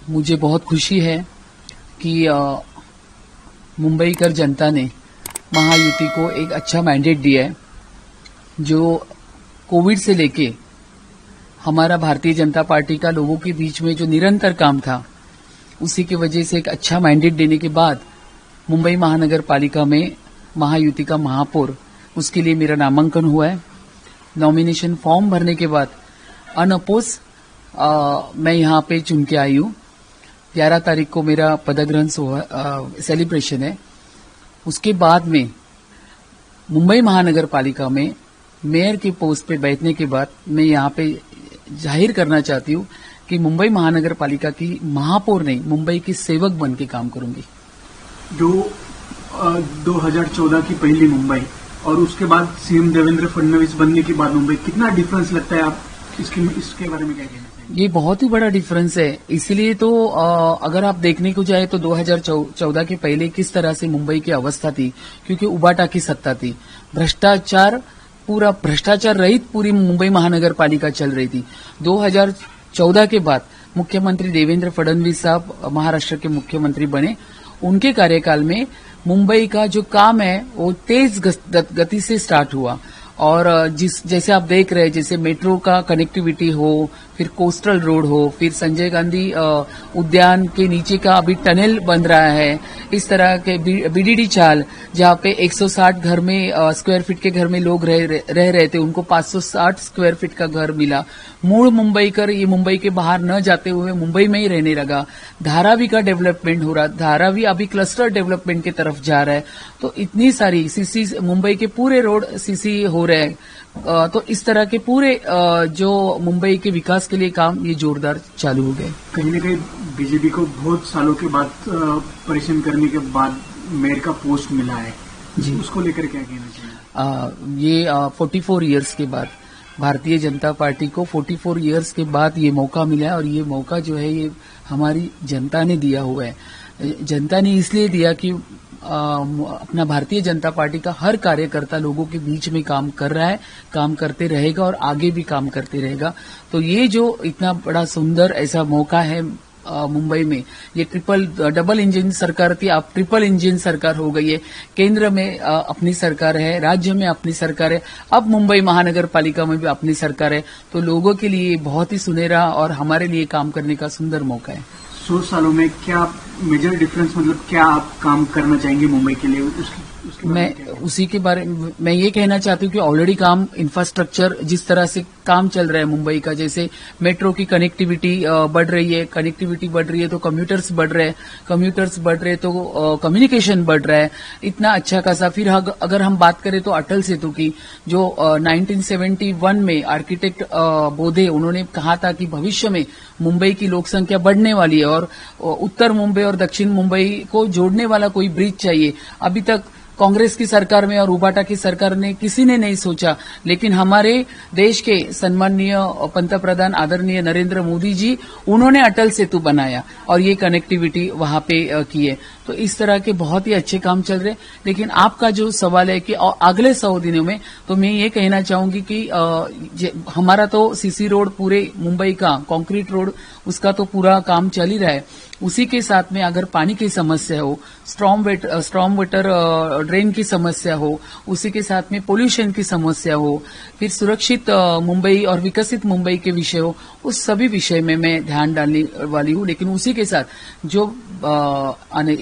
मुझे बहुत खुशी है कि मुंबई कर जनता ने महायुति को एक अच्छा मैंडेट दिया है। जो कोविड से लेके हमारा भारतीय जनता पार्टी का लोगों के बीच में जो निरंतर काम था, उसी की वजह से एक अच्छा मैंडेट देने के बाद मुंबई महानगर पालिका में महायुति का महापौर, उसके लिए मेरा नामांकन हुआ है। नॉमिनेशन फॉर्म भरने के बाद अनअपोज मैं यहाँ पे चुन के आई हूँ। 11 तारीख को मेरा पदग्रहण सेलिब्रेशन है। उसके बाद में मुंबई महानगर पालिका में मेयर के पोस्ट पे बैठने के बाद मैं यहाँ पे जाहिर करना चाहती हूँ कि मुंबई महानगर पालिका की महापौर नहीं, मुंबई की सेवक बन के काम करूंगी। 2014 की पहली मुंबई और उसके बाद सीएम देवेंद्र फडणवीस बनने के बाद मुंबई, कितना डिफरेंस लगता है? आप इसके बारे में क्या कहना चाहिए? ये बहुत ही बड़ा डिफरेंस है। इसलिए तो अगर आप देखने को जाए तो 2014 के पहले किस तरह से मुंबई की अवस्था थी, क्योंकि उबाटा की सत्ता थी, भ्रष्टाचार रहित पूरी मुंबई महानगर पालिका चल रही थी। 2014 के बाद मुख्यमंत्री देवेंद्र फडणवीस साहब महाराष्ट्र के मुख्यमंत्री बने। उनके कार्यकाल में मुंबई का जो काम है वो तेज गति से स्टार्ट हुआ और जैसे आप देख रहे हैं, जैसे मेट्रो का कनेक्टिविटी हो, फिर कोस्टल रोड हो, फिर संजय गांधी उद्यान के नीचे का अभी टनल बन रहा है, इस तरह के बीडीडी चाल जहाँ पे 160 घर में स्क्वायर फीट के घर में लोग रह रहे थे, उनको 560 स्क्वायर फीट का घर मिला। मूल मुंबई कर ये मुंबई के बाहर न जाते हुए मुंबई में ही रहने लगा। धारावी का डेवलपमेंट हो रहा, धारावी अभी क्लस्टर डेवलपमेंट की तरफ जा रहा है। तो इतनी सारी सीसी, मुंबई के पूरे रोड सीसी हो रहे हैं। तो इस तरह के पूरे जो मुंबई के विकास के लिए काम ये जोरदार चालू हो गए। कहीं न कहीं बीजेपी को बहुत सालों के बाद परिश्रम करने के बाद मेयर का पोस्ट मिला है जी, उसको लेकर क्या कहना चाहिए? ये 44 इयर्स के बाद भारतीय जनता पार्टी को 44 इयर्स के बाद ये मौका मिला है और ये मौका जो है ये हमारी जनता ने दिया हुआ है। जनता ने इसलिए दिया कि अपना भारतीय जनता पार्टी का हर कार्यकर्ता लोगों के बीच में काम कर रहा है, काम करते रहेगा और आगे भी काम करते रहेगा। तो ये जो इतना बड़ा सुंदर ऐसा मौका है मुंबई में, ये डबल इंजन सरकार थी, अब ट्रिपल इंजन सरकार हो गई है। केंद्र में अपनी सरकार है, राज्य में अपनी सरकार है, अब मुंबई महानगर पालिका में भी अपनी सरकार है। तो लोगों के लिए बहुत ही सुनहरा और हमारे लिए काम करने का सुंदर मौका है। 100 सालों में क्या मेजर डिफरेंस, मतलब क्या आप काम करना चाहेंगे मुंबई के लिए? मैं उसी के बारे में मैं ये कहना चाहती हूँ कि ऑलरेडी काम इंफ्रास्ट्रक्चर जिस तरह से काम चल रहा है मुंबई का, जैसे मेट्रो की कनेक्टिविटी बढ़ रही है, तो कम्यूटर्स बढ़ रहे हैं, तो कम्युनिकेशन बढ़ रहा है, इतना अच्छा खासा। फिर अगर हम बात करें तो अटल सेतु की, जो 1971 में आर्किटेक्ट बोधे उन्होंने कहा था कि भविष्य में मुंबई की लोक संख्या बढ़ने वाली है और उत्तर मुंबई और दक्षिण मुंबई को जोड़ने वाला कोई ब्रिज चाहिए। अभी तक कांग्रेस की सरकार में और उबाटा की सरकार ने किसी ने नहीं सोचा, लेकिन हमारे देश के सम्माननीय पंतप्रधान आदरणीय नरेंद्र मोदी जी, उन्होंने अटल सेतु बनाया और ये कनेक्टिविटी वहां पे की है। तो इस तरह के बहुत ही अच्छे काम चल रहे हैं। लेकिन आपका जो सवाल है कि अगले 100 दिनों में, तो मैं ये कहना चाहूंगी कि हमारा तो सीसी रोड पूरे मुंबई का कंक्रीट रोड, उसका तो पूरा काम चल ही रहा है। उसी के साथ में अगर पानी की समस्या हो, स्ट्रॉम वाटर ड्रेन की समस्या हो, उसी के साथ में पोल्यूशन की समस्या हो, फिर सुरक्षित मुंबई और विकसित मुंबई के विषय हो, उस सभी विषय में मैं ध्यान डालने वाली हूँ। लेकिन उसी के साथ जो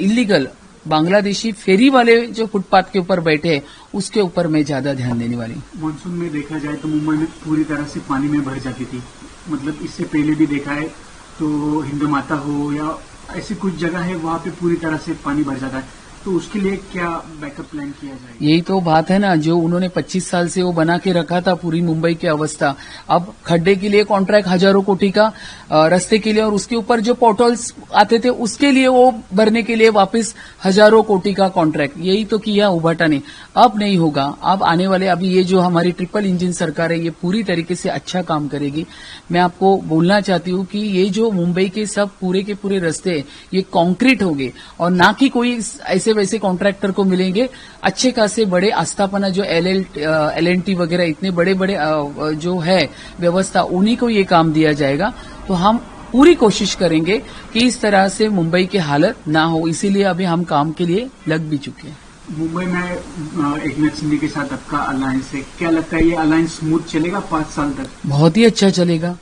इलीगल बांग्लादेशी फेरी वाले जो फुटपाथ के ऊपर बैठे हैं, उसके ऊपर मैं ज्यादा ध्यान देने वाली हूँ। मानसून में देखा जाए तो मुंबई में पूरी तरह से पानी में भर जाती थी, मतलब इससे पहले भी देखा है तो हिंद माता हो या ऐसी कुछ जगह है वहां पे पूरी तरह से पानी भर जाता है। तो उसके लिए क्या बैकअप प्लान किया जाए? यही तो बात है ना, जो उन्होंने 25 साल से वो बना के रखा था पूरी मुंबई की अवस्था। अब खड्डे के लिए कॉन्ट्रैक्ट हजारों कोटी का, रास्ते के लिए और उसके ऊपर जो पोर्टल्स आते थे उसके लिए वो भरने के लिए वापस हजारों कोटी का कॉन्ट्रैक्ट, यही तो किया उबाटा ने। अब नहीं होगा। अब आने वाले अभी ये जो हमारी ट्रिपल इंजन सरकार है, ये पूरी तरीके से अच्छा काम करेगी। मैं आपको बोलना चाहती हूँ कि ये जो मुंबई के सब पूरे के पूरे रास्ते ये कॉन्क्रीट होंगे और ना कि कोई ऐसे वैसे कॉन्ट्रैक्टर को मिलेंगे। अच्छे खासे बड़े आस्थापना जो LNT वगैरह इतने बड़े बड़े जो है व्यवस्था, उन्हीं को ये काम दिया जाएगा। तो हम पूरी कोशिश करेंगे कि इस तरह से मुंबई की हालत ना हो, इसीलिए अभी हम काम के लिए लग भी चुके हैं। मुंबई में एकनाथ शिंदे के साथ आपका अलायंस है, क्या लगता है ये अलायंस स्मूथ चलेगा 5 साल तक? बहुत ही अच्छा चलेगा।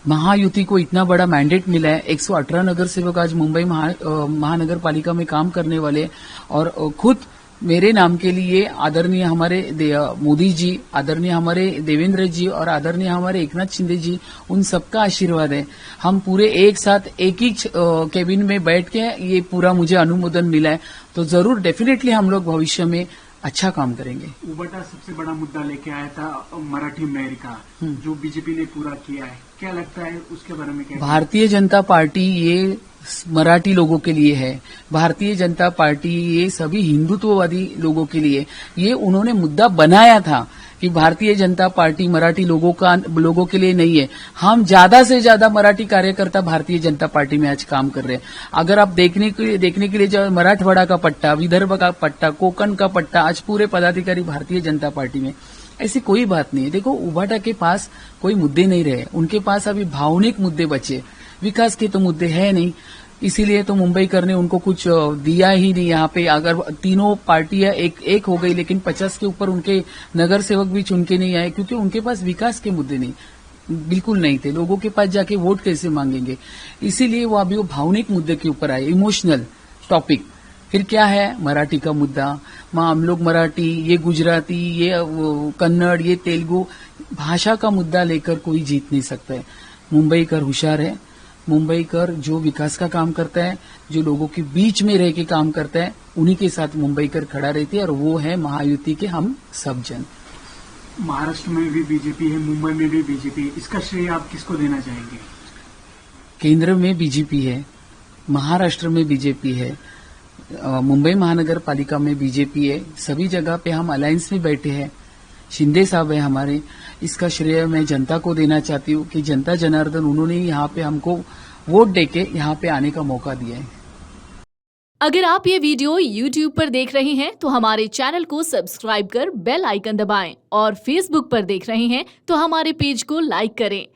महायुति को इतना बड़ा मैंडेट मिला है, 118 नगर सेवक आज मुंबई महानगर पालिका में काम करने वाले, और खुद मेरे नाम के लिए आदरणीय हमारे मोदी जी, आदरणीय हमारे देवेंद्र जी और आदरणीय हमारे एकनाथ शिंदे जी, उन सबका आशीर्वाद है। हम पूरे एक साथ एक ही केबिन में बैठ के ये पूरा मुझे अनुमोदन मिला है, तो जरूर डेफिनेटली हम लोग भविष्य में अच्छा काम करेंगे। उबाटा सबसे बड़ा मुद्दा लेके आया था मराठी मेयर का, जो बीजेपी ने पूरा किया है, क्या लगता है उसके बारे में? क्या भारतीय जनता पार्टी ये मराठी लोगों के लिए है, भारतीय जनता पार्टी ये सभी हिंदुत्ववादी लोगों के लिए, ये उन्होंने मुद्दा बनाया था कि भारतीय जनता पार्टी मराठी लोगों के लिए नहीं है। हम ज्यादा से ज्यादा मराठी कार्यकर्ता भारतीय जनता पार्टी में आज काम कर रहे हैं। अगर आप देखने के लिए जो मराठवाड़ा का पट्टा, विदर्भ का पट्टा, कोकण का पट्टा, आज पूरे पदाधिकारी भारतीय जनता पार्टी में, ऐसी कोई बात नहीं है। देखो, उबाटा के पास कोई मुद्दे नहीं रहे, उनके पास अभी भावनिक मुद्दे बचे, विकास के तो मुद्दे है नहीं, इसीलिए तो मुंबईकर ने उनको कुछ दिया ही नहीं। यहाँ पे अगर तीनों पार्टियां एक हो गई, लेकिन 50 के ऊपर उनके नगर सेवक भी चुन के नहीं आए, क्योंकि उनके पास विकास के मुद्दे नहीं, बिल्कुल नहीं थे। लोगों के पास जाके वोट कैसे मांगेंगे, इसीलिए वो अभी वो भावनिक मुद्दे के ऊपर आए, इमोशनल टॉपिक। फिर क्या है, मराठी का मुद्दा, हम लोग मराठी, ये गुजराती, ये कन्नड़, ये तेलुगु, भाषा का मुद्दा लेकर कोई जीत नहीं सकता है। मुंबईकर होशियार है, मुंबईकर जो विकास का काम करता है, जो लोगों के बीच में रह के काम करता है, उन्हीं के साथ मुंबईकर खड़ा रहती है, और वो है महायुति के हम सब जन। महाराष्ट्र में भी बीजेपी है, मुंबई में भी बीजेपी है, इसका श्रेय आप किसको देना चाहेंगे? केंद्र में बीजेपी है, महाराष्ट्र में बीजेपी है, मुंबई महानगर पालिका में बीजेपी है, सभी जगह पे हम अलायंस में बैठे हैं। शिंदे साहब है हमारे, इसका श्रेय मैं जनता को देना चाहती हूँ कि जनता जनार्दन, उन्होंने यहाँ पे हमको वोट देके यहाँ पे आने का मौका दिया है। अगर आप ये वीडियो YouTube पर देख रहे हैं तो हमारे चैनल को सब्सक्राइब कर बेल आइकन दबाएं, और Facebook पर देख रहे हैं तो हमारे पेज को लाइक करें।